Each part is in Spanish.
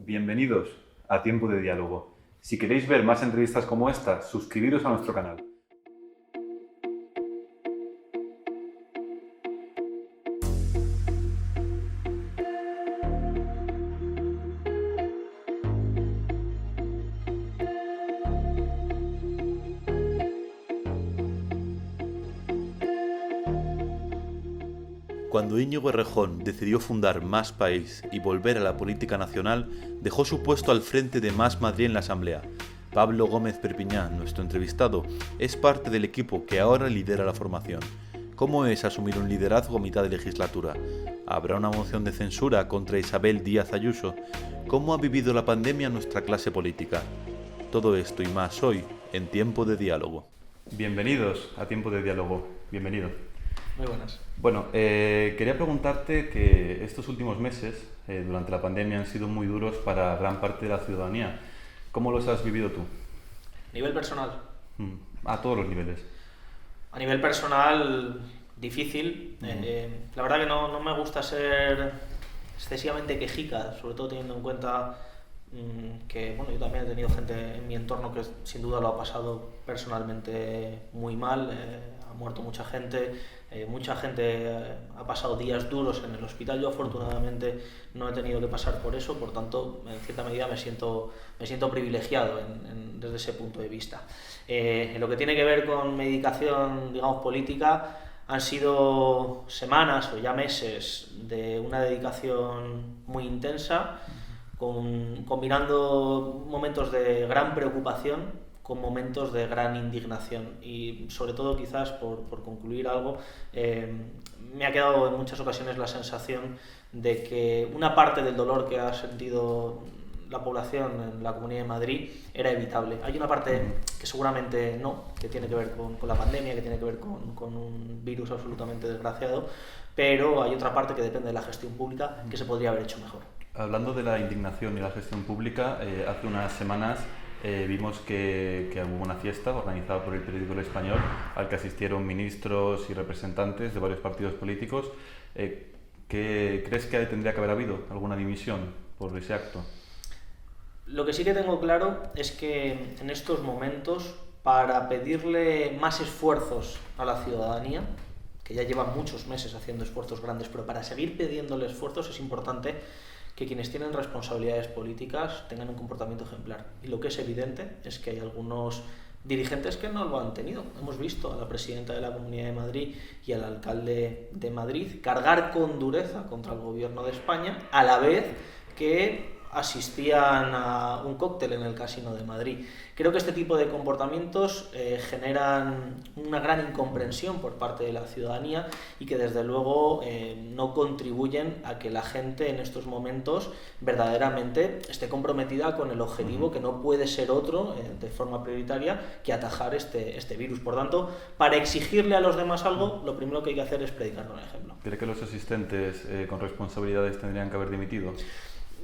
Bienvenidos a Tiempo de Diálogo. Si queréis ver más entrevistas como esta, suscribiros a nuestro canal. Cuando Íñigo Errejón decidió fundar Más País y volver a la política nacional, dejó su puesto al frente de Más Madrid en la Asamblea. Pablo Gómez Perpiñán, nuestro entrevistado, es parte del equipo que ahora lidera la formación. ¿Cómo es asumir un liderazgo a mitad de legislatura? ¿Habrá una moción de censura contra Isabel Díaz Ayuso? ¿Cómo ha vivido la pandemia nuestra clase política? Todo esto y más hoy en Tiempo de Diálogo. Bienvenidos a Tiempo de Diálogo. Bienvenido. Muy buenas. Bueno, quería preguntarte que estos últimos meses, durante la pandemia, han sido muy duros para gran parte de la ciudadanía. ¿Cómo los has vivido tú? Nivel personal. A todos los niveles. A nivel personal, difícil. La verdad que no me gusta ser excesivamente quejica, sobre todo teniendo en cuenta que yo también he tenido gente en mi entorno que sin duda lo ha pasado personalmente muy mal. Ha muerto mucha gente ha pasado días duros en el hospital. Yo afortunadamente no he tenido que pasar por eso, por tanto en cierta medida me siento privilegiado desde ese punto de vista. En lo que tiene que ver con medicación, digamos, política, han sido semanas o ya meses de una dedicación muy intensa, combinando momentos de gran preocupación con momentos de gran indignación, y sobre todo, quizás por concluir algo, me ha quedado en muchas ocasiones la sensación de que una parte del dolor que ha sentido la población en la Comunidad de Madrid era evitable. Hay una parte que seguramente no, que tiene que ver con la pandemia, que tiene que ver con un virus absolutamente desgraciado, pero hay otra parte que depende de la gestión pública, que se podría haber hecho mejor. Hablando de la indignación y la gestión pública, hace unas semanas vimos que hubo una fiesta organizada por el periódico El Español al que asistieron ministros y representantes de varios partidos políticos. ¿Crees que tendría que haber habido alguna dimisión por ese acto? Lo que sí que tengo claro es que en estos momentos, para pedirle más esfuerzos a la ciudadanía, que ya lleva muchos meses haciendo esfuerzos grandes, pero para seguir pidiéndole esfuerzos es importante que quienes tienen responsabilidades políticas tengan un comportamiento ejemplar. Y lo que es evidente es que hay algunos dirigentes que no lo han tenido. Hemos visto a la presidenta de la Comunidad de Madrid y al alcalde de Madrid cargar con dureza contra el gobierno de España, a la vez que asistían a un cóctel en el Casino de Madrid. Creo que este tipo de comportamientos generan una gran incomprensión por parte de la ciudadanía y que desde luego no contribuyen a que la gente en estos momentos verdaderamente esté comprometida con el objetivo, que no puede ser otro de forma prioritaria que atajar este virus. Por tanto, para exigirle a los demás algo, lo primero que hay que hacer es predicar con el ejemplo. ¿Cree que los asistentes con responsabilidades tendrían que haber dimitido?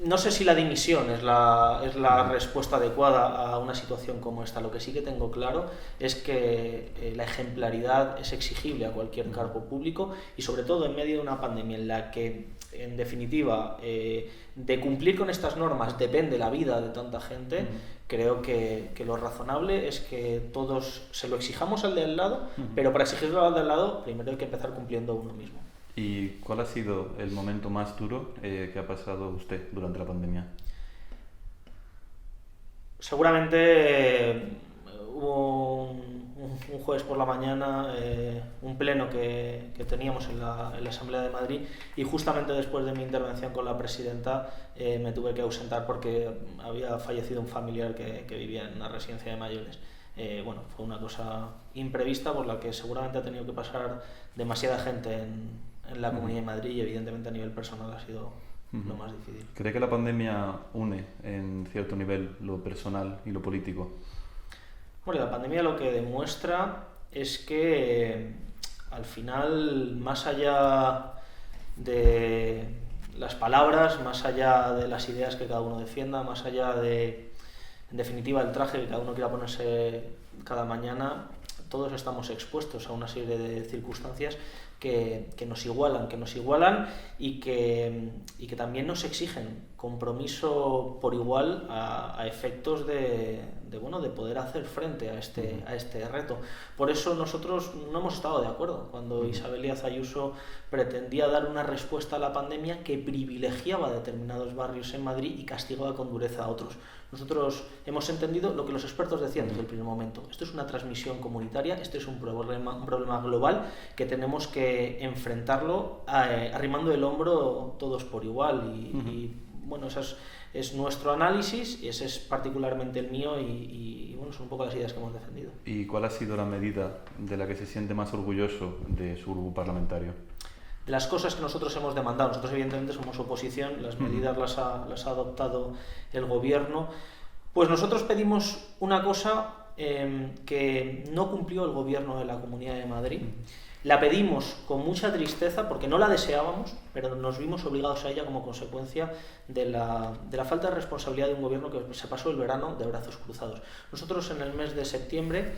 No sé si la dimisión es la respuesta adecuada a una situación como esta. Lo que sí que tengo claro es que la ejemplaridad es exigible a cualquier cargo público, y sobre todo en medio de una pandemia en la que, en definitiva, de cumplir con estas normas depende la vida de tanta gente. Creo que lo razonable es que todos se lo exijamos al de al lado, pero para exigirlo al de al lado primero hay que empezar cumpliendo uno mismo. ¿Y cuál ha sido el momento más duro que ha pasado usted durante la pandemia? Seguramente hubo un jueves por la mañana un pleno que teníamos en la Asamblea de Madrid, y justamente después de mi intervención con la presidenta me tuve que ausentar porque había fallecido un familiar que vivía en una residencia de mayores. Fue una cosa imprevista por la que seguramente ha tenido que pasar demasiada gente en la Comunidad de Madrid, y evidentemente a nivel personal ha sido lo más difícil. ¿Cree que la pandemia une en cierto nivel lo personal y lo político? Bueno, la pandemia lo que demuestra es que al final, más allá de las palabras, más allá de las ideas que cada uno defienda, más allá de, en definitiva, el traje que cada uno quiera ponerse cada mañana, todos estamos expuestos a una serie de circunstancias que nos igualan y que también nos exigen compromiso por igual a efectos de poder hacer frente a este reto. Por eso nosotros no hemos estado de acuerdo cuando Isabel Díaz Ayuso pretendía dar una respuesta a la pandemia que privilegiaba determinados barrios en Madrid y castigaba con dureza a otros. Nosotros hemos entendido lo que los expertos decían desde el primer momento. Esto es una transmisión comunitaria, este es un problema global que tenemos que enfrentarlo arrimando el hombro todos por igual. Y bueno, ese es nuestro análisis y ese es particularmente el mío y bueno, son un poco las ideas que hemos defendido. ¿Y cuál ha sido la medida de la que se siente más orgulloso de su grupo parlamentario? De las cosas que nosotros hemos demandado, nosotros evidentemente somos oposición, las medidas las ha adoptado el gobierno, pues nosotros pedimos una cosa que no cumplió el gobierno de la Comunidad de Madrid. La pedimos con mucha tristeza porque no la deseábamos, pero nos vimos obligados a ella como consecuencia de la falta de responsabilidad de un gobierno que se pasó el verano de brazos cruzados. Nosotros en el mes de septiembre,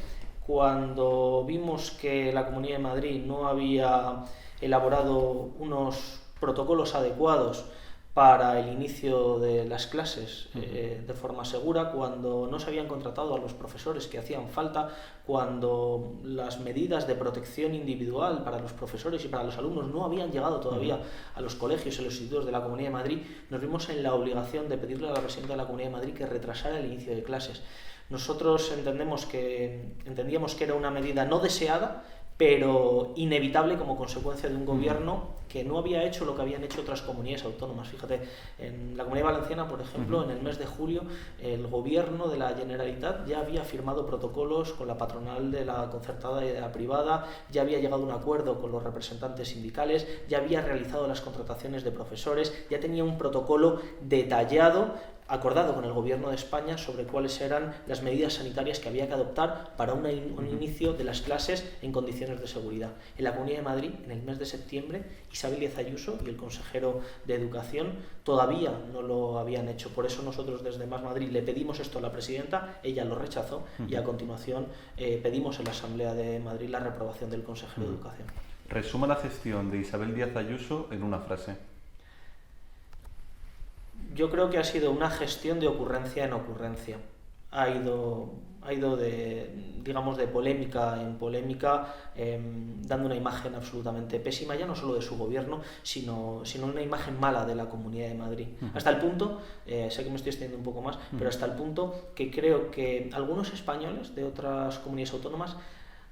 cuando vimos que la Comunidad de Madrid no había elaborado unos protocolos adecuados para el inicio de las clases de forma segura, cuando no se habían contratado a los profesores que hacían falta, cuando las medidas de protección individual para los profesores y para los alumnos no habían llegado todavía a los colegios y los institutos de la Comunidad de Madrid, nos vimos en la obligación de pedirle a la presidenta de la Comunidad de Madrid que retrasara el inicio de clases. Nosotros entendíamos que era una medida no deseada, pero inevitable como consecuencia de un gobierno que no había hecho lo que habían hecho otras comunidades autónomas. Fíjate, en la Comunidad Valenciana, por ejemplo, en el mes de julio, el gobierno de la Generalitat ya había firmado protocolos con la patronal de la concertada y de la privada, ya había llegado a un acuerdo con los representantes sindicales, ya había realizado las contrataciones de profesores, ya tenía un protocolo detallado acordado con el Gobierno de España sobre cuáles eran las medidas sanitarias que había que adoptar para un inicio de las clases en condiciones de seguridad. En la Comunidad de Madrid, en el mes de septiembre, Isabel Díaz Ayuso y el consejero de Educación todavía no lo habían hecho. Por eso nosotros desde Más Madrid le pedimos esto a la presidenta, ella lo rechazó y a continuación pedimos en la Asamblea de Madrid la reprobación del consejero de Educación. Resuma la gestión de Isabel Díaz Ayuso en una frase. Yo creo que ha sido una gestión de ocurrencia en ocurrencia. Ha ido de polémica en polémica, dando una imagen absolutamente pésima, ya no solo de su gobierno, sino una imagen mala de la Comunidad de Madrid. Hasta el punto, sé que me estoy extendiendo un poco más, pero hasta el punto que creo que algunos españoles de otras comunidades autónomas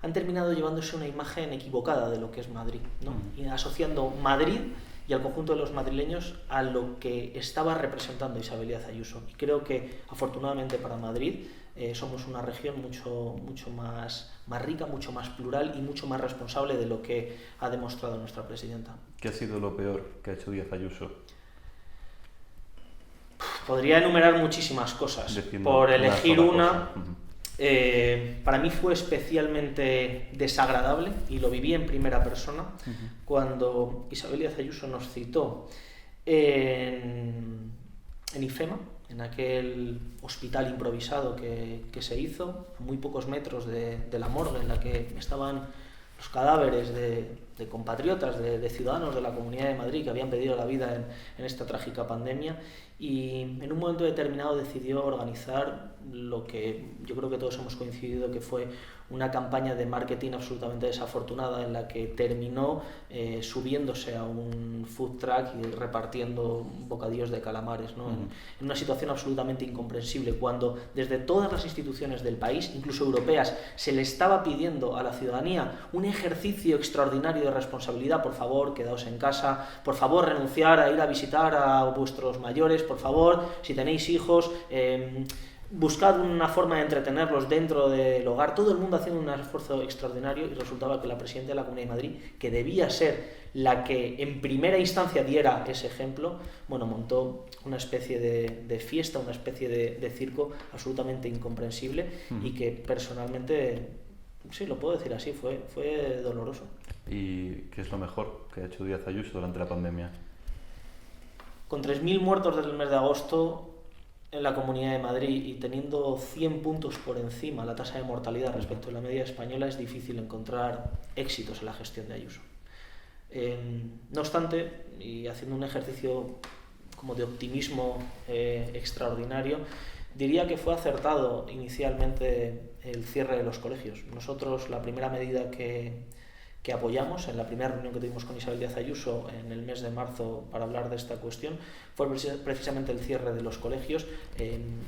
han terminado llevándose una imagen equivocada de lo que es Madrid, ¿no? Y asociando Madrid y al conjunto de los madrileños a lo que estaba representando Isabel Díaz Ayuso. Y creo que, afortunadamente para Madrid, somos una región mucho más rica, mucho más plural y mucho más responsable de lo que ha demostrado nuestra presidenta. ¿Qué ha sido lo peor que ha hecho Díaz Ayuso? Podría enumerar muchísimas cosas. Por elegir una... para mí fue especialmente desagradable y lo viví en primera persona cuando Isabel Díaz Ayuso nos citó en IFEMA, en aquel hospital improvisado que se hizo a muy pocos metros de la morgue en la que estaban los cadáveres de compatriotas, de ciudadanos de la Comunidad de Madrid que habían perdido la vida en esta trágica pandemia, y en un momento determinado decidió organizar lo que yo creo que todos hemos coincidido que fue una campaña de marketing absolutamente desafortunada en la que terminó subiéndose a un food truck y repartiendo bocadillos de calamares, ¿no? En una situación absolutamente incomprensible, cuando desde todas las instituciones del país, incluso europeas, se le estaba pidiendo a la ciudadanía un ejercicio extraordinario de responsabilidad. Por favor, quedaos en casa, por favor, renunciar a ir a visitar a vuestros mayores, por favor, si tenéis hijos, buscad una forma de entretenerlos dentro del hogar. Todo el mundo haciendo un esfuerzo extraordinario, y resultaba que la presidenta de la Comunidad de Madrid, que debía ser la que en primera instancia diera ese ejemplo, montó una especie de fiesta, una especie de circo absolutamente incomprensible y que personalmente, sí, lo puedo decir así, fue doloroso. ¿Y qué es lo mejor que ha hecho Díaz Ayuso durante la pandemia? Con 3.000 muertos desde el mes de agosto, en la Comunidad de Madrid y teniendo 100 puntos por encima la tasa de mortalidad respecto a la media española, es difícil encontrar éxitos en la gestión de Ayuso. No obstante, y haciendo un ejercicio como de optimismo extraordinario, diría que fue acertado inicialmente el cierre de los colegios. Nosotros, la primera medida que apoyamos en la primera reunión que tuvimos con Isabel Díaz Ayuso en el mes de marzo para hablar de esta cuestión fue precisamente el cierre de los colegios.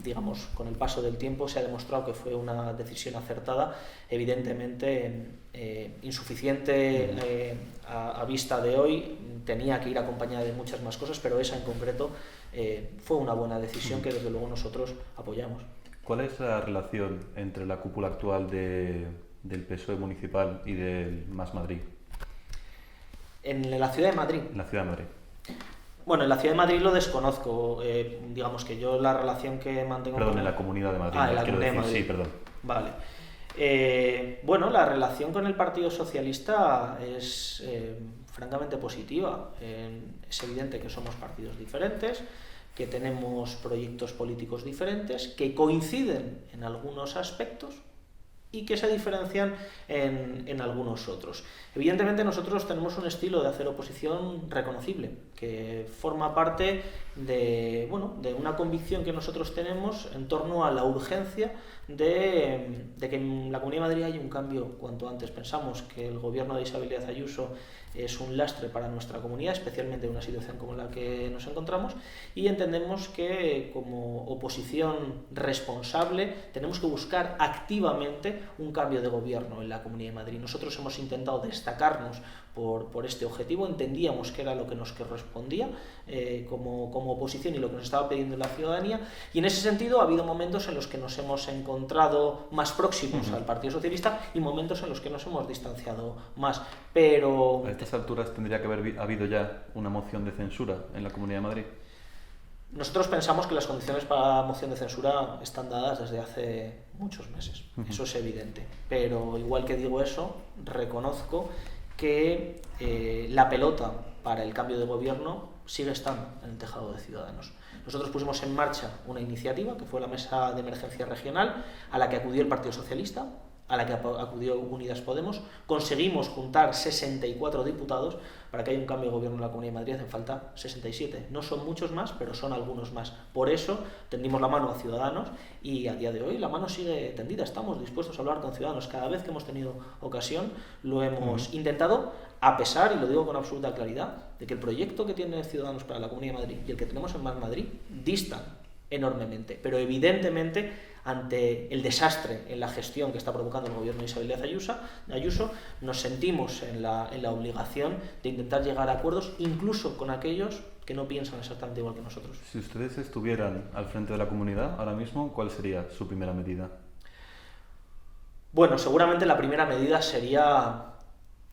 Digamos, con el paso del tiempo se ha demostrado que fue una decisión acertada, evidentemente insuficiente a vista de hoy, tenía que ir acompañada de muchas más cosas, pero esa en concreto fue una buena decisión que desde luego nosotros apoyamos. ¿Cuál es la relación entre la cúpula actual del PSOE municipal y del Más Madrid? En la Ciudad de Madrid. En la Ciudad de Madrid. Bueno, en la Ciudad de Madrid lo desconozco. Digamos que yo la relación que mantengo... Perdón, en la Comunidad de Madrid. En la Comunidad de Madrid. Sí, perdón. Vale. Bueno, la relación con el Partido Socialista es francamente positiva. Es evidente que somos partidos diferentes, que tenemos proyectos políticos diferentes, que coinciden en algunos aspectos y que se diferencian en algunos otros. Evidentemente nosotros tenemos un estilo de hacer oposición reconocible, que forma parte de una convicción que nosotros tenemos en torno a la urgencia de que en la Comunidad de Madrid haya un cambio cuanto antes. Pensamos que el gobierno de Isabel Díaz Ayuso es un lastre para nuestra comunidad, especialmente en una situación como la que nos encontramos, y entendemos que como oposición responsable tenemos que buscar activamente un cambio de gobierno en la Comunidad de Madrid. Nosotros hemos intentado destacarnos por este objetivo, entendíamos que era lo que nos correspondía como oposición y lo que nos estaba pidiendo la ciudadanía, y en ese sentido ha habido momentos en los que nos hemos encontrado más próximos al Partido Socialista y momentos en los que nos hemos distanciado más, pero... A estas alturas tendría que haber habido ya una moción de censura en la Comunidad de Madrid. Nosotros pensamos que las condiciones para la moción de censura están dadas desde hace muchos meses, eso es evidente, pero igual que digo eso, reconozco que la pelota para el cambio de gobierno sigue estando en el tejado de Ciudadanos. Nosotros pusimos en marcha una iniciativa que fue la Mesa de Emergencia Regional, a la que acudió el Partido Socialista, a la que acudió Unidas Podemos. Conseguimos juntar 64 diputados. Para que haya un cambio de gobierno en la Comunidad de Madrid hacen falta 67. No son muchos más, pero son algunos más. Por eso tendimos la mano a Ciudadanos y a día de hoy la mano sigue tendida. Estamos dispuestos a hablar con Ciudadanos. Cada vez que hemos tenido ocasión lo hemos intentado, a pesar, y lo digo con absoluta claridad, de que el proyecto que tiene Ciudadanos para la Comunidad de Madrid y el que tenemos en Más Madrid distan enormemente. Pero evidentemente, ante el desastre en la gestión que está provocando el gobierno de Isabel Díaz Ayuso, nos sentimos en la obligación de intentar llegar a acuerdos, incluso con aquellos que no piensan exactamente igual que nosotros. Si ustedes estuvieran al frente de la comunidad ahora mismo, ¿cuál sería su primera medida? Bueno, seguramente la primera medida sería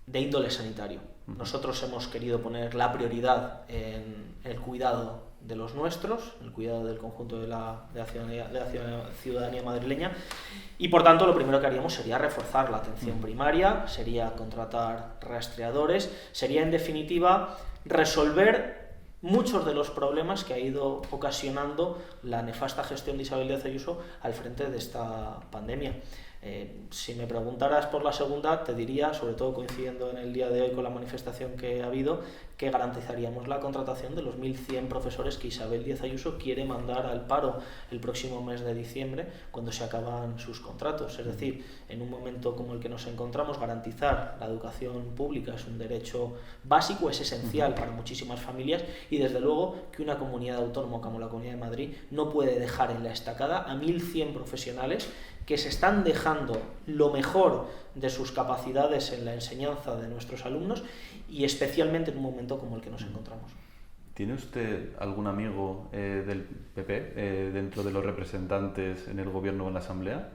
de índole sanitario. Nosotros hemos querido poner la prioridad en el cuidado de los nuestros, el cuidado del conjunto de la ciudadanía madrileña, y por tanto lo primero que haríamos sería reforzar la atención primaria, sería contratar rastreadores, sería en definitiva resolver muchos de los problemas que ha ido ocasionando la nefasta gestión de Isabel Díaz Ayuso al frente de esta pandemia. Si me preguntaras por la segunda, te diría, sobre todo coincidiendo en el día de hoy con la manifestación que ha habido, que garantizaríamos la contratación de los 1.100 profesores que Isabel Díaz Ayuso quiere mandar al paro el próximo mes de diciembre, cuando se acaban sus contratos. Es decir, en un momento como el que nos encontramos, garantizar la educación pública es un derecho básico, es esencial para muchísimas familias, y desde luego que una comunidad autónoma como la Comunidad de Madrid no puede dejar en la estacada a 1.100 profesionales que se están dejando lo mejor de sus capacidades en la enseñanza de nuestros alumnos, y especialmente en un momento como el que nos encontramos. ¿Tiene usted algún amigo del PP dentro de los representantes en el gobierno o en la Asamblea?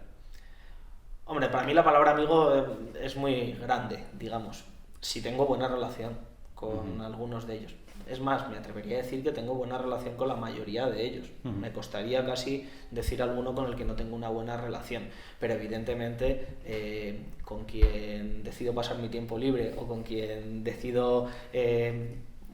Hombre, para mí la palabra amigo es muy grande, digamos. Sí tengo buena relación con algunos de ellos. Es más, me atrevería a decir que tengo buena relación con la mayoría de ellos. Me costaría casi decir alguno con el que no tengo una buena relación. Pero evidentemente con quien decido pasar mi tiempo libre o con quien decido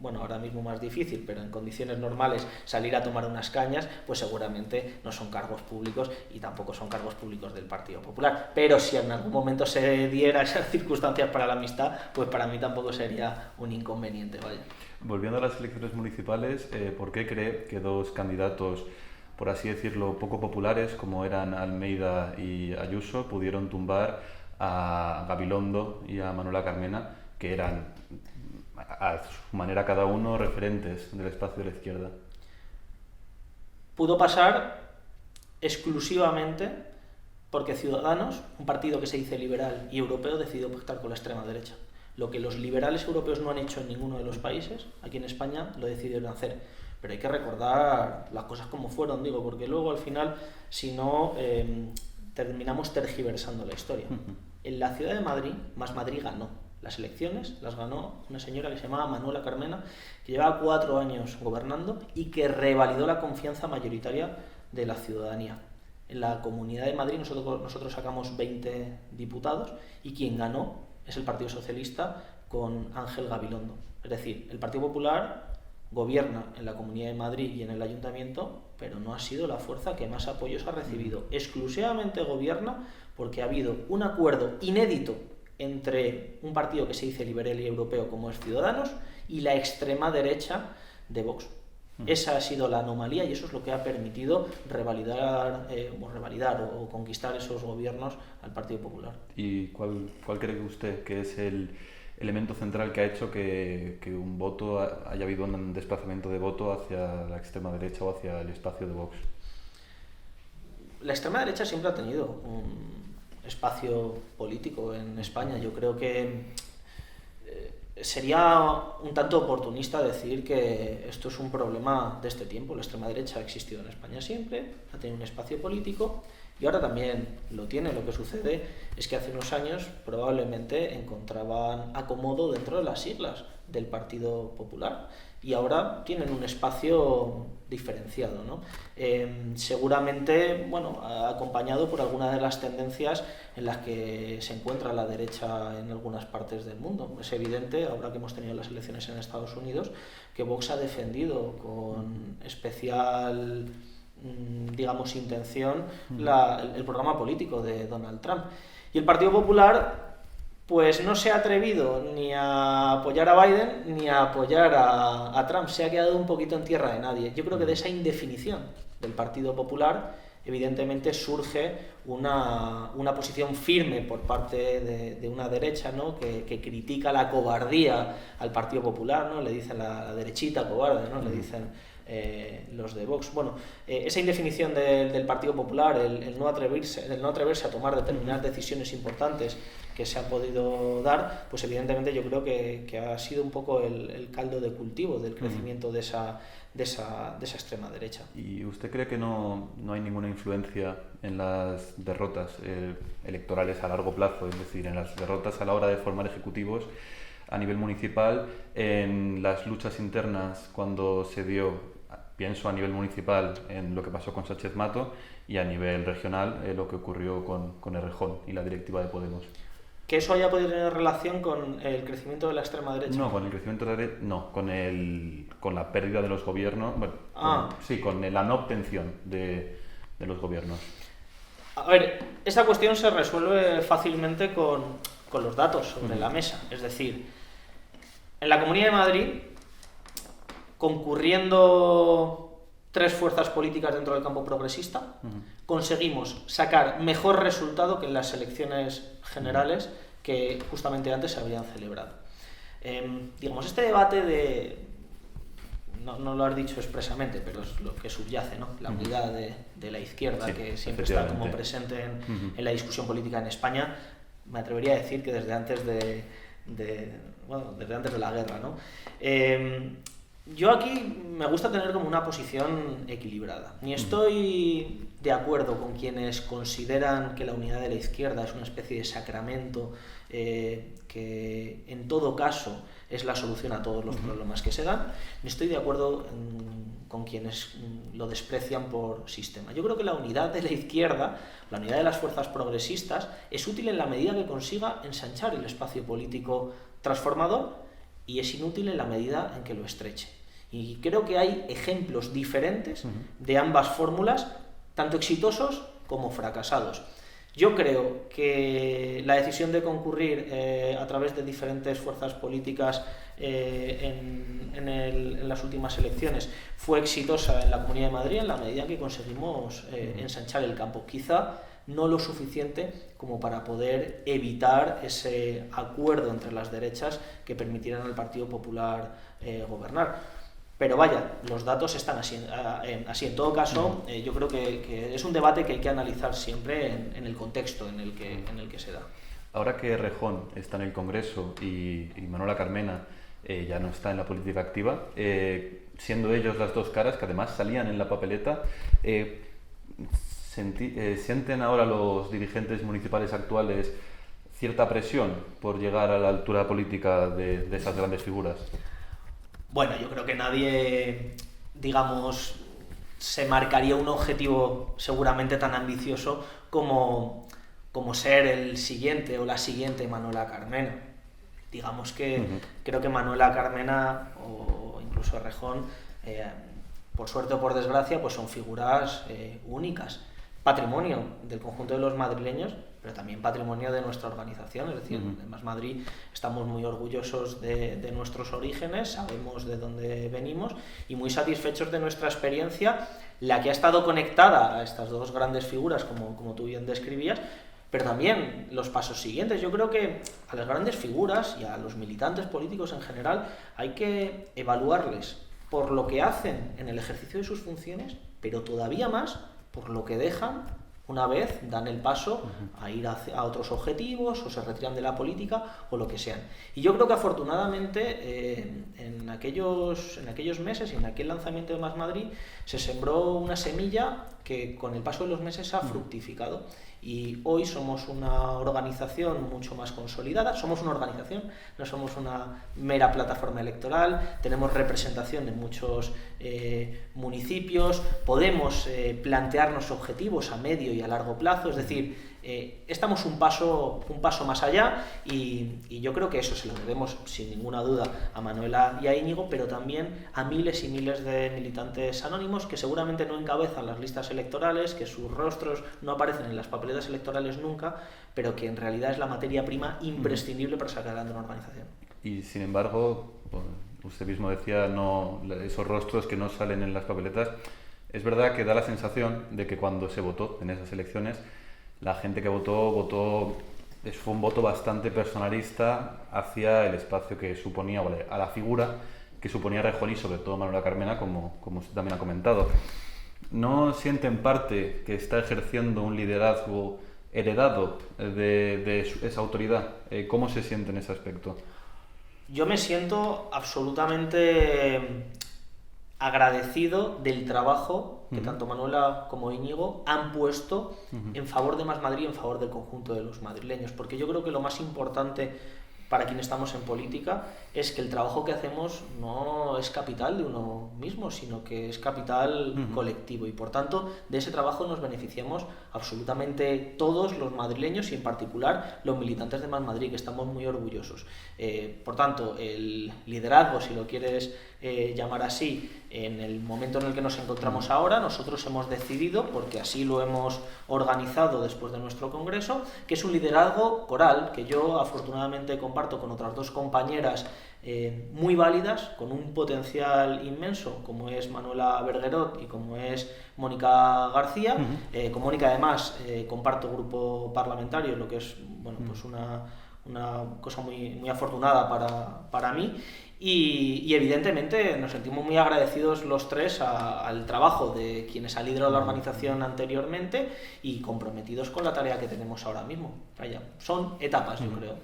bueno, ahora mismo más difícil, pero en condiciones normales salir a tomar unas cañas, pues seguramente no son cargos públicos y tampoco son cargos públicos del Partido Popular. Pero si en algún momento se diera esas circunstancias para la amistad, pues para mí tampoco sería un inconveniente, vaya. Volviendo a las elecciones municipales, ¿por qué cree que dos candidatos, por así decirlo, poco populares, como eran Almeida y Ayuso, pudieron tumbar a Gabilondo y a Manuela Carmena, que eran, a su manera cada uno, referentes del espacio de la izquierda? Pudo pasar exclusivamente porque Ciudadanos, un partido que se dice liberal y europeo, decidió pactar con la extrema derecha. Lo que los liberales europeos no han hecho en ninguno de los países, aquí en España lo decidieron hacer. Pero hay que recordar las cosas como fueron, digo, porque luego al final, si no, terminamos tergiversando la historia. En la ciudad de Madrid, Más Madrid ganó. Las elecciones las ganó una señora que se llamaba Manuela Carmena, que llevaba 4 años gobernando y que revalidó la confianza mayoritaria de la ciudadanía. En la Comunidad de Madrid nosotros sacamos 20 diputados y quien ganó es el Partido Socialista con Ángel Gabilondo. Es decir, el Partido Popular gobierna en la Comunidad de Madrid y en el Ayuntamiento, pero no ha sido la fuerza que más apoyos ha recibido. Exclusivamente gobierna porque ha habido un acuerdo inédito entre un partido que se dice liberal y europeo como es Ciudadanos y la extrema derecha de Vox. Esa ha sido la anomalía y eso es lo que ha permitido revalidar o conquistar esos gobiernos al Partido Popular. ¿Y cuál cree usted que es el elemento central que ha hecho que un voto haya habido un desplazamiento de voto hacia la extrema derecha o hacia el espacio de Vox? La extrema derecha siempre ha tenido un espacio político en España. Yo creo que sería un tanto oportunista decir que esto es un problema de este tiempo. La extrema derecha ha existido en España siempre, ha tenido un espacio político y ahora también lo tiene. Lo que sucede es que hace unos años probablemente encontraban acomodo dentro de las siglas del Partido Popular y ahora tienen un espacio diferenciado, ¿no? Seguramente, bueno, acompañado por algunas de las tendencias en las que se encuentra la derecha en algunas partes del mundo. Es evidente, ahora que hemos tenido las elecciones en Estados Unidos, que Vox ha defendido con especial, digamos, intención el programa político de Donald Trump. Y el Partido Popular pues no se ha atrevido ni a apoyar a Biden ni a apoyar a Trump. Se ha quedado un poquito en tierra de nadie. Yo creo que de esa indefinición del Partido Popular evidentemente surge una posición firme por parte de una derecha, ¿no? que critica la cobardía al Partido Popular, ¿no? Le dicen la derechita cobarde, ¿no? Le dicen los de Vox. Bueno, esa indefinición del Partido Popular, el no atreverse a tomar determinadas decisiones importantes que se han podido dar, pues evidentemente yo creo que ha sido un poco el caldo de cultivo del crecimiento de esa extrema derecha. ¿Y usted cree que no hay ninguna influencia en las derrotas electorales a largo plazo, es decir, en las derrotas a la hora de formar ejecutivos a nivel municipal, en las luchas internas cuando se dio, pienso a nivel municipal en lo que pasó con Sánchez Mato y a nivel regional lo que ocurrió con Errejón y la directiva de Podemos? ¿Que eso haya podido tener relación con el crecimiento de la extrema derecha? No, con el crecimiento de la derecha, no, con la pérdida de los gobiernos, bueno, con la no obtención de los gobiernos. A ver, esta cuestión se resuelve fácilmente con los datos sobre la mesa. Es decir, en la Comunidad de Madrid, concurriendo 3 fuerzas políticas dentro del campo progresista, conseguimos sacar mejor resultado que en las elecciones generales que justamente antes se habían celebrado. Digamos, este debate no lo has dicho expresamente, pero es lo que subyace, ¿no? La unidad de la izquierda, sí, que siempre está como presente en la discusión política en España, me atrevería a decir que desde antes desde antes de la guerra, ¿no? Yo aquí me gusta tener como una posición equilibrada. Ni estoy de acuerdo con quienes consideran que la unidad de la izquierda es una especie de sacramento que en todo caso es la solución a todos los problemas que se dan, ni estoy de acuerdo con quienes lo desprecian por sistema. Yo creo que la unidad de la izquierda, la unidad de las fuerzas progresistas, es útil en la medida que consiga ensanchar el espacio político transformador y es inútil en la medida en que lo estreche. Y creo que hay ejemplos diferentes de ambas fórmulas, tanto exitosos como fracasados. Yo creo que la decisión de concurrir a través de diferentes fuerzas políticas en las últimas elecciones fue exitosa en la Comunidad de Madrid en la medida en que conseguimos ensanchar el campo. Quizá no lo suficiente como para poder evitar ese acuerdo entre las derechas que permitieran al Partido Popular gobernar. Pero vaya, los datos están así. En todo caso, yo creo que es un debate que hay que analizar siempre en el contexto en el que se da. Ahora que Errejón está en el Congreso y Manuela Carmena ya no está en la política activa, siendo ellos las dos caras que además salían en la papeleta, ¿sienten ahora los dirigentes municipales actuales cierta presión por llegar a la altura política de esas grandes figuras? Bueno, yo creo que nadie, digamos, se marcaría un objetivo seguramente tan ambicioso como ser el siguiente o la siguiente Manuela Carmena. Digamos que creo que Manuela Carmena o incluso Errejón, por suerte o por desgracia, pues son figuras únicas. Patrimonio del conjunto de los madrileños, pero también patrimonio de nuestra organización. Es decir, en Más Madrid estamos muy orgullosos de nuestros orígenes, sabemos de dónde venimos y muy satisfechos de nuestra experiencia, la que ha estado conectada a estas dos grandes figuras, como tú bien describías, pero también los pasos siguientes. Yo creo que a las grandes figuras y a los militantes políticos en general hay que evaluarles por lo que hacen en el ejercicio de sus funciones, pero todavía más por lo que dejan una vez dan el paso a ir a otros objetivos o se retiran de la política o lo que sean. Y yo creo que afortunadamente en aquellos meses y en aquel lanzamiento de Más Madrid se sembró una semilla que con el paso de los meses ha fructificado. Y hoy somos una organización mucho más consolidada, somos una organización, no somos una mera plataforma electoral, tenemos representación en muchos municipios, podemos plantearnos objetivos a medio y a largo plazo, es decir, estamos un paso más allá y yo creo que eso se lo debemos sin ninguna duda a Manuela y a Íñigo, pero también a miles y miles de militantes anónimos que seguramente no encabezan las listas electorales, que sus rostros no aparecen en las papeletas electorales nunca, pero que en realidad es la materia prima imprescindible para sacar adelante una organización. Y sin embargo, usted mismo decía, esos rostros que no salen en las papeletas, es verdad que da la sensación de que cuando se votó en esas elecciones, la gente que votó fue un voto bastante personalista hacia el espacio que suponía, a la figura que suponía Errejón y sobre todo Manuela Carmena, como usted también ha comentado. ¿No siente en parte que está ejerciendo un liderazgo heredado de esa autoridad? ¿Cómo se siente en ese aspecto? Yo me siento absolutamente agradecido del trabajo que tanto Manuela como Íñigo han puesto en favor de Más Madrid y en favor del conjunto de los madrileños, porque yo creo que lo más importante para quienes estamos en política es que el trabajo que hacemos no es capital de uno mismo, sino que es capital colectivo y por tanto de ese trabajo nos beneficiamos absolutamente todos los madrileños y en particular los militantes de Más Madrid, que estamos muy orgullosos. Por tanto, el liderazgo, si lo quieres llamar así, en el momento en el que nos encontramos ahora, nosotros hemos decidido, porque así lo hemos organizado después de nuestro congreso, que es un liderazgo coral, que yo afortunadamente comparto con otras dos compañeras muy válidas, con un potencial inmenso, como es Manuela Berguerot y como es Mónica García. Con Mónica además comparto grupo parlamentario, lo que es pues una cosa muy afortunada para mí. Y evidentemente nos sentimos muy agradecidos los tres al trabajo de quienes han liderado la organización anteriormente y comprometidos con la tarea que tenemos ahora mismo. Vaya, son etapas, yo creo.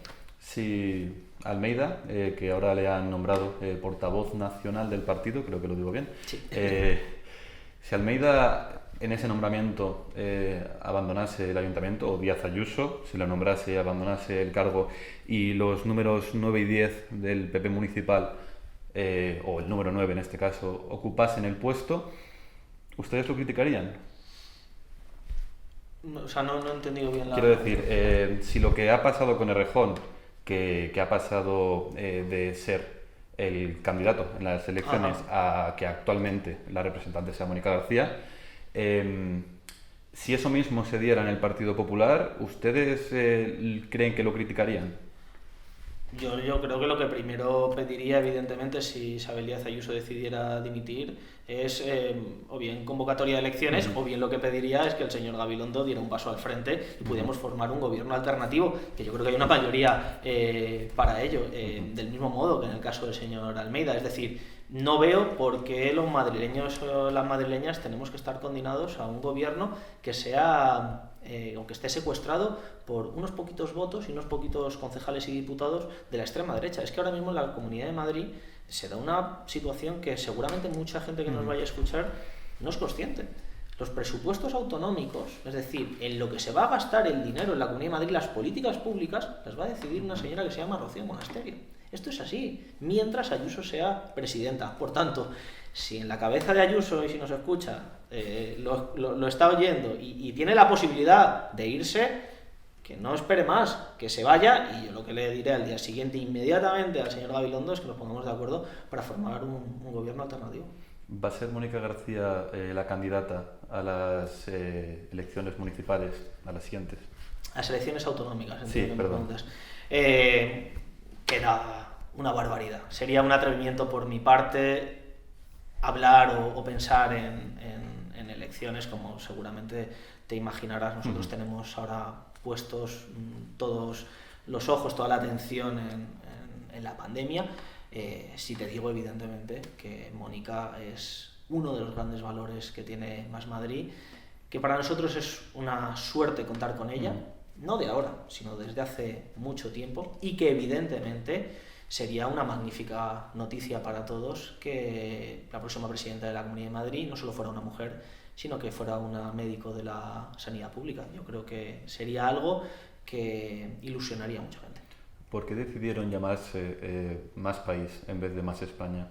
Si Almeida, que ahora le han nombrado portavoz nacional del partido, creo que lo digo bien, sí. Si Almeida en ese nombramiento abandonase el ayuntamiento, o Díaz Ayuso, si lo nombrase y abandonase el cargo, y los números 9 y 10 del PP municipal, o el número 9 en este caso, ocupasen el puesto, ¿ustedes lo criticarían? O sea, no he entendido bien la... Quiero decir, si lo que ha pasado con Errejón, que ha pasado de ser el candidato en las elecciones a que actualmente la representante sea Mónica García. Si eso mismo se diera en el Partido Popular, ¿ustedes creen que lo criticarían? Yo creo que lo que primero pediría, evidentemente, si Isabel Díaz Ayuso decidiera dimitir, es o bien convocatoria de elecciones, o bien lo que pediría es que el señor Gabilondo diera un paso al frente y pudiéramos formar un gobierno alternativo, que yo creo que hay una mayoría para ello, del mismo modo que en el caso del señor Almeida. Es decir, no veo por qué los madrileños o las madrileñas tenemos que estar condenados a un gobierno que sea o que esté secuestrado por unos poquitos votos y unos poquitos concejales y diputados de la extrema derecha. Es que ahora mismo en la Comunidad de Madrid se da una situación que seguramente mucha gente que nos vaya a escuchar no es consciente. Los presupuestos autonómicos, es decir, en lo que se va a gastar el dinero en la Comunidad de Madrid, las políticas públicas, las va a decidir una señora que se llama Rocío Monasterio. Esto es así, mientras Ayuso sea presidenta. Por tanto, si en la cabeza de Ayuso, y si nos escucha, lo está oyendo y tiene la posibilidad de irse, que no espere más, que se vaya, y yo lo que le diré al día siguiente inmediatamente al señor Gabilondo es que nos pongamos de acuerdo para formar un gobierno alternativo. ¿Va a ser Mónica García la candidata a las elecciones municipales, a las siguientes? A las elecciones autonómicas, sí, perdón. Queda una barbaridad. Sería un atrevimiento por mi parte hablar o pensar en elecciones, como seguramente te imaginarás. Nosotros tenemos ahora puestos todos los ojos, toda la atención en la pandemia. Si te digo, evidentemente, que Mónica es uno de los grandes valores que tiene Más Madrid, que para nosotros es una suerte contar con ella, no de ahora, sino desde hace mucho tiempo, y que evidentemente sería una magnífica noticia para todos que la próxima presidenta de la Comunidad de Madrid no solo fuera una mujer, sino que fuera una médico de la sanidad pública. Yo creo que sería algo que ilusionaría a mucha gente. ¿Por qué decidieron llamarse Más País en vez de Más España?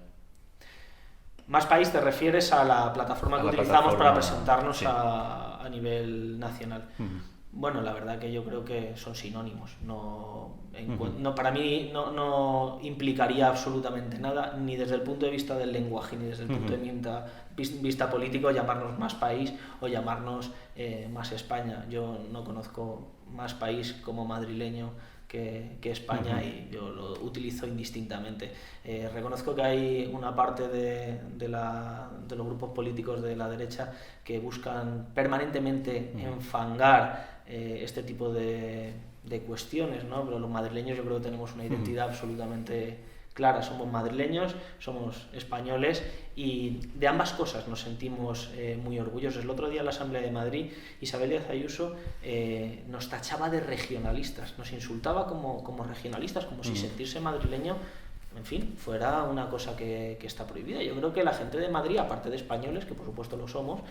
Más País te refieres a la plataforma que utilizamos para presentarnos sí. a nivel nacional. Bueno, la verdad que yo creo que son sinónimos. Para mí no implicaría absolutamente nada, ni desde el punto de vista del lenguaje, ni desde el punto de vista político, llamarnos Más País o llamarnos Más España. Yo no conozco Más País como madrileño que España y yo lo utilizo indistintamente. Reconozco que hay una parte de los grupos políticos de la derecha que buscan permanentemente enfangar este tipo de cuestiones, ¿no? Pero los madrileños yo creo que tenemos una identidad absolutamente clara. Somos madrileños, somos españoles y de ambas cosas nos sentimos muy orgullosos. El otro día en la Asamblea de Madrid, Isabel Díaz Ayuso nos tachaba de regionalistas, nos insultaba como regionalistas, como si sentirse madrileño, en fin, fuera una cosa que está prohibida. Yo creo que la gente de Madrid, aparte de españoles, que por supuesto lo somos,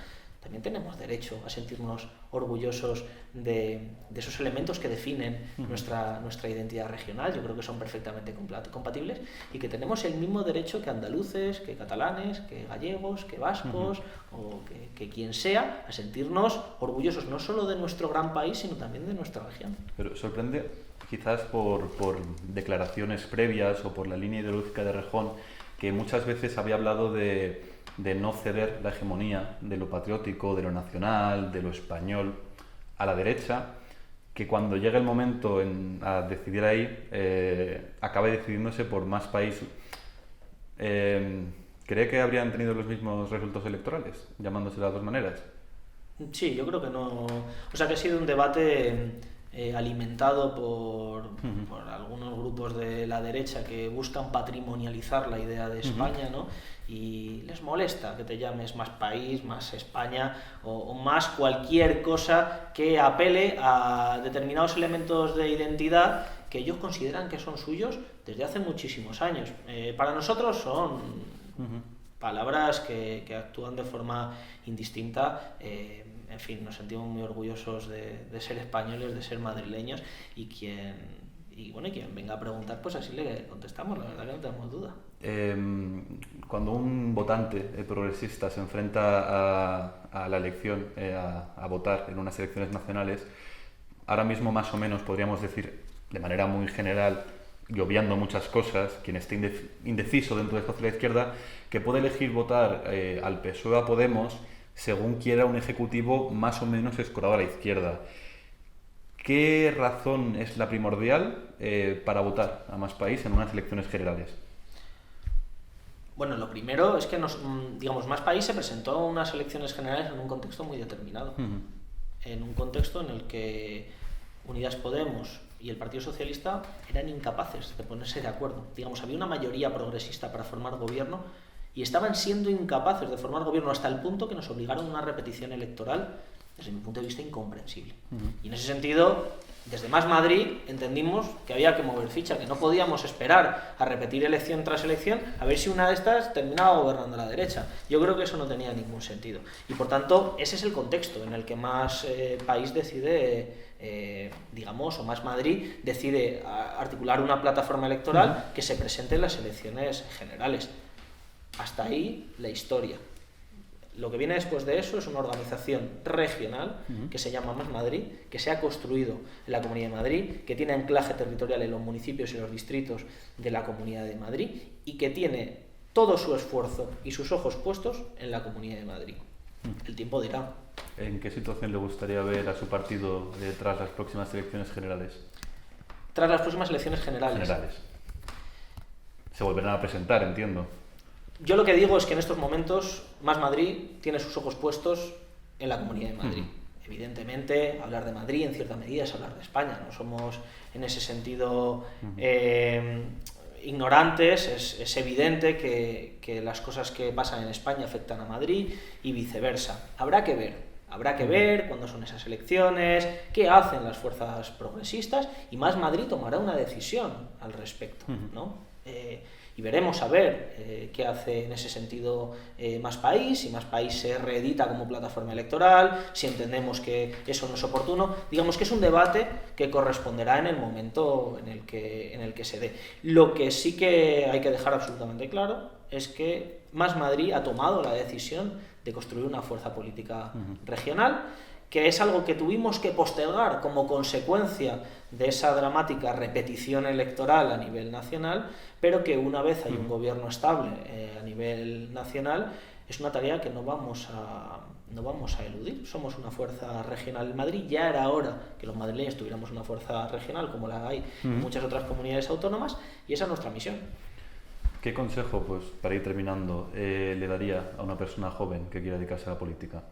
también tenemos derecho a sentirnos orgullosos de esos elementos que definen nuestra identidad regional. Yo creo que son perfectamente compatibles y que tenemos el mismo derecho que andaluces, que catalanes, que gallegos, que vascos o que quien sea, a sentirnos orgullosos no solo de nuestro gran país, sino también de nuestra región. Pero sorprende, quizás por declaraciones previas o por la línea ideológica de Rejón, que muchas veces había hablado de no ceder la hegemonía de lo patriótico, de lo nacional, de lo español a la derecha, que cuando llega el momento a decidir ahí, acabe decidiéndose por Más País. ¿Cree que habrían tenido los mismos resultados electorales, llamándose de las dos maneras? Sí, yo creo que no. O sea, que ha sido un debate alimentado por algunos grupos de la derecha que buscan patrimonializar la idea de España, ¿no? Y les molesta que te llames Más País, Más España o más cualquier cosa que apele a determinados elementos de identidad que ellos consideran que son suyos desde hace muchísimos años. Para nosotros son palabras que actúan de forma indistinta. En fin, nos sentimos muy orgullosos de ser españoles, de ser madrileños y quien venga a preguntar, pues así le contestamos, la verdad que no tenemos duda. Cuando un votante progresista se enfrenta a la elección, a votar en unas elecciones nacionales, ahora mismo más o menos podríamos decir de manera muy general y obviando muchas cosas, quien esté indeciso dentro de esta de la izquierda, que puede elegir votar al PSOE o a Podemos según quiera un ejecutivo más o menos escorado a la izquierda. ¿Qué razón es la primordial para votar a Más País en unas elecciones generales? Bueno, lo primero es que Más País se presentó a unas elecciones generales en un contexto muy determinado. En un contexto en el que Unidas Podemos y el Partido Socialista eran incapaces de ponerse de acuerdo. Había una mayoría progresista para formar gobierno y estaban siendo incapaces de formar gobierno hasta el punto que nos obligaron a una repetición electoral, desde mi punto de vista, incomprensible. Y en ese sentido, desde Más Madrid entendimos que había que mover ficha, que no podíamos esperar a repetir elección tras elección a ver si una de estas terminaba gobernando a la derecha. Yo creo que eso no tenía ningún sentido. Y por tanto, ese es el contexto en el que Más País decide, o Más Madrid decide articular una plataforma electoral que se presente en las elecciones generales. Hasta ahí la historia. Lo que viene después de eso es una organización regional que se llama Más Madrid, que se ha construido en la Comunidad de Madrid, que tiene anclaje territorial en los municipios y los distritos de la Comunidad de Madrid y que tiene todo su esfuerzo y sus ojos puestos en la Comunidad de Madrid. El tiempo dirá. ¿En qué situación le gustaría ver a su partido tras las próximas elecciones generales? Tras las próximas elecciones generales. Se volverán a presentar, entiendo. Yo lo que digo es que en estos momentos Más Madrid tiene sus ojos puestos en la Comunidad de Madrid. Evidentemente, hablar de Madrid en cierta medida es hablar de España. No somos en ese sentido ignorantes. Es evidente que las cosas que pasan en España afectan a Madrid y viceversa. Habrá que ver cuándo son esas elecciones, qué hacen las fuerzas progresistas, y Más Madrid tomará una decisión al respecto, ¿no? Y veremos a ver qué hace en ese sentido Más País, si Más País se reedita como plataforma electoral, si entendemos que eso no es oportuno. Digamos que es un debate que corresponderá en el momento en el que se dé. Lo que sí que hay que dejar absolutamente claro es que Más Madrid ha tomado la decisión de construir una fuerza política regional, que es algo que tuvimos que postergar como consecuencia de esa dramática repetición electoral a nivel nacional, pero que una vez hay un gobierno estable a nivel nacional, es una tarea que no vamos a eludir. Somos una fuerza regional en Madrid. Ya era hora que los madrileños tuviéramos una fuerza regional como la hay en muchas otras comunidades autónomas, y esa es nuestra misión. ¿Qué consejo, pues, para ir terminando, le daría a una persona joven que quiera dedicarse a la política?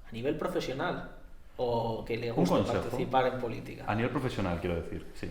¿A nivel profesional o que le guste participar en política? A nivel profesional, quiero decir, sí.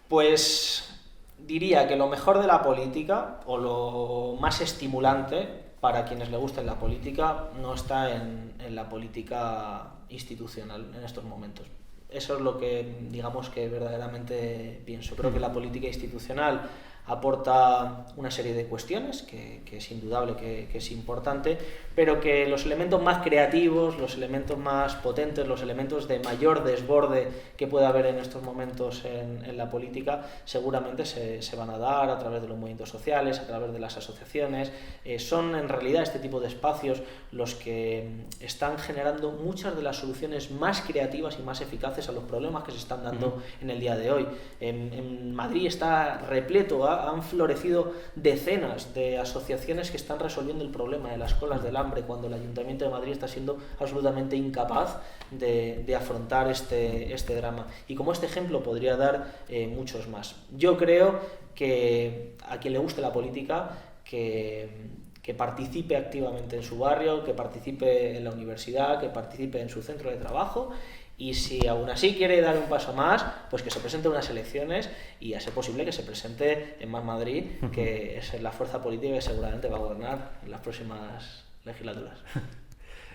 Pues diría que lo mejor de la política, o lo más estimulante para quienes le guste la política, no está en la política institucional en estos momentos. Eso es lo que, que verdaderamente pienso. Creo que la política institucional aporta una serie de cuestiones que es indudable que es importante, pero que los elementos más creativos, los elementos más potentes, los elementos de mayor desborde que pueda haber en estos momentos en la política, seguramente se van a dar a través de los movimientos sociales, a través de las asociaciones. Son en realidad este tipo de espacios los que están generando muchas de las soluciones más creativas y más eficaces a los problemas que se están dando en el día de hoy. En Madrid está repleto, han florecido decenas de asociaciones que están resolviendo el problema de las colas del hambre, cuando el Ayuntamiento de Madrid está siendo absolutamente incapaz de afrontar este drama. Y como este ejemplo podría dar muchos más. Yo creo que a quien le guste la política, que participe activamente en su barrio, que participe en la universidad, que participe en su centro de trabajo. Y si aún así quiere dar un paso más, pues que se presente unas elecciones, y a ser posible que se presente en Más Madrid, que es la fuerza política que seguramente va a gobernar en las próximas legislaturas.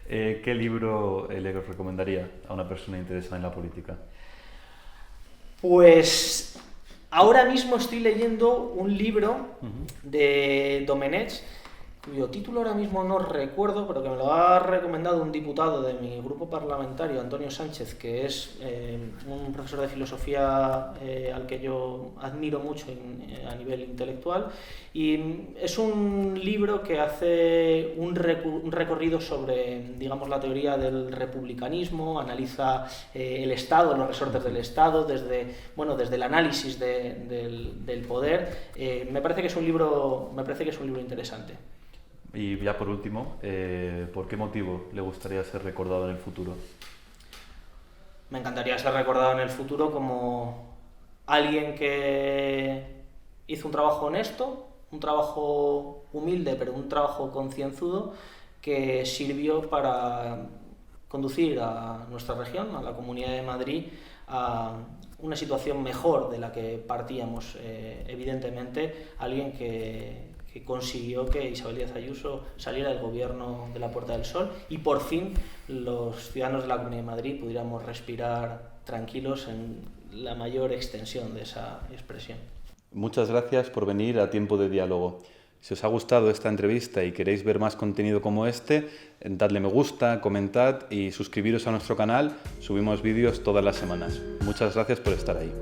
¿Qué libro le recomendaría a una persona interesada en la política? Pues ahora mismo estoy leyendo un libro de Domenech cuyo título ahora mismo no recuerdo, pero que me lo ha recomendado un diputado de mi grupo parlamentario, Antonio Sánchez, que es un profesor de filosofía al que yo admiro mucho a nivel intelectual, y es un libro que hace un recorrido sobre, digamos, la teoría del republicanismo, analiza el Estado, los resortes del Estado, desde el análisis del poder. Me parece que es un libro interesante. Y ya por último, ¿por qué motivo le gustaría ser recordado en el futuro? Me encantaría ser recordado en el futuro como alguien que hizo un trabajo honesto, un trabajo humilde, pero un trabajo concienzudo que sirvió para conducir a nuestra región, a la Comunidad de Madrid, a una situación mejor de la que partíamos, evidentemente, alguien que consiguió que Isabel Díaz Ayuso saliera del gobierno de la Puerta del Sol y por fin los ciudadanos de la Comunidad de Madrid pudiéramos respirar tranquilos en la mayor extensión de esa expresión. Muchas gracias por venir a Tiempo de Diálogo. Si os ha gustado esta entrevista y queréis ver más contenido como este, dadle me gusta, comentad y suscribiros a nuestro canal. Subimos vídeos todas las semanas. Muchas gracias por estar ahí.